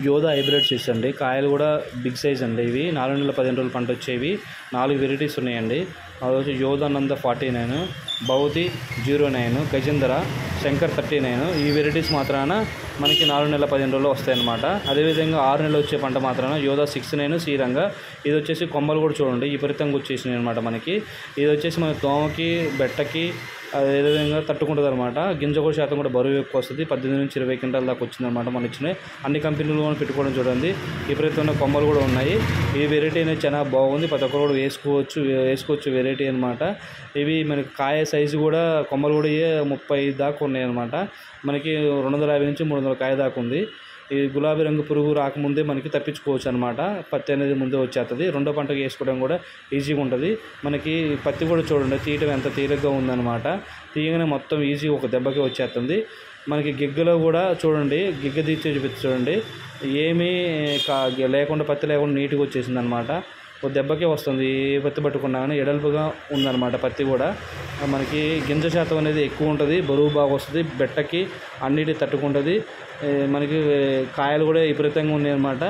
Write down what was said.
యోధా hybrid seeds అండి. కాయలు కూడా బిగ్ సైజ్ అండి. ఇవి 4 నెలల 15 రోజులు పంట వచ్చేవి 4 వెరైటీస్ ఉన్నాయండి. అది వచ్చి యోధానంద 49, భౌతి 09, గజేంద్ర, శంకర్ 39. ఈ వెరైటీస్ మాత్రాన మనకి 4 నెలల 15 రోజుల్లో వస్తాయన్నమాట. అదేవిధంగా 6 నెలలు వచ్చే పంట మాత్రాన యోధా 69 శ్రీరంగ. ఇది వచ్చేసి కొమ్మలు కూడా చూడండి విపరీతంగా వచ్చేసినాయి అనమాట మనకి. ఇది వచ్చేసి మన దోమకి, బెట్టకి అదేవిధంగా తట్టుకుంటుంది అనమాట. గింజ కూడా శాతం కూడా బరువు ఎక్కువ వస్తుంది. 18 నుంచి 20 క్వింటాల దాకా వచ్చిందనమాట. మన ఇచ్చినాయి అన్ని కంపెనీలు కూడా పెట్టుకోవడం చూడండి. విపరీతమైన కొమ్మలు కూడా ఉన్నాయి. ఈ వెరైటీ అనేది చాలా బాగుంది. ప్రతి ఒక్కరు కూడా వేసుకోవచ్చు వెరైటీ అనమాట. ఇవి మనకి కాయ సైజు కూడా కొమ్మలు కూడా 30 దాకా ఉన్నాయి అనమాట. మనకి 250 నుంచి 300 కాయ దాకా ఉంది. ఈ గులాబీ రంగు పురుగు రాకముందే మనకి తప్పించుకోవచ్చు అనమాట. పత్తి అనేది ముందే వచ్చేస్తుంది. రెండో పంటకు వేసుకోవడం కూడా ఈజీగా ఉంటుంది. మనకి పత్తి కూడా చూడండి తీయటం ఎంత తేలిగ్గా ఉందన్నమాట. తీయగానే మొత్తం ఈజీ ఒక దెబ్బకి వచ్చేస్తుంది. మనకి గిగ్గలో కూడా చూడండి, గిగ్గ తీర్చి చూడండి, ఏమీ లేకుండా పత్తి లేకుండా నీట్గా వచ్చేసింది అనమాట. ఒక దెబ్బకే వస్తుంది. ఏ పత్తి పట్టుకున్నా కానీ ఎడల్పుగా ఉందన్నమాట. పత్తి కూడా మనకి గింజ శాతం అనేది ఎక్కువ ఉంటుంది. బరువు బాగా వస్తుంది. బెట్టకి అన్నిటి తట్టుకుంటుంది. మనకి కాయలు కూడా విపరీతంగా ఉన్నాయి అన్నమాట.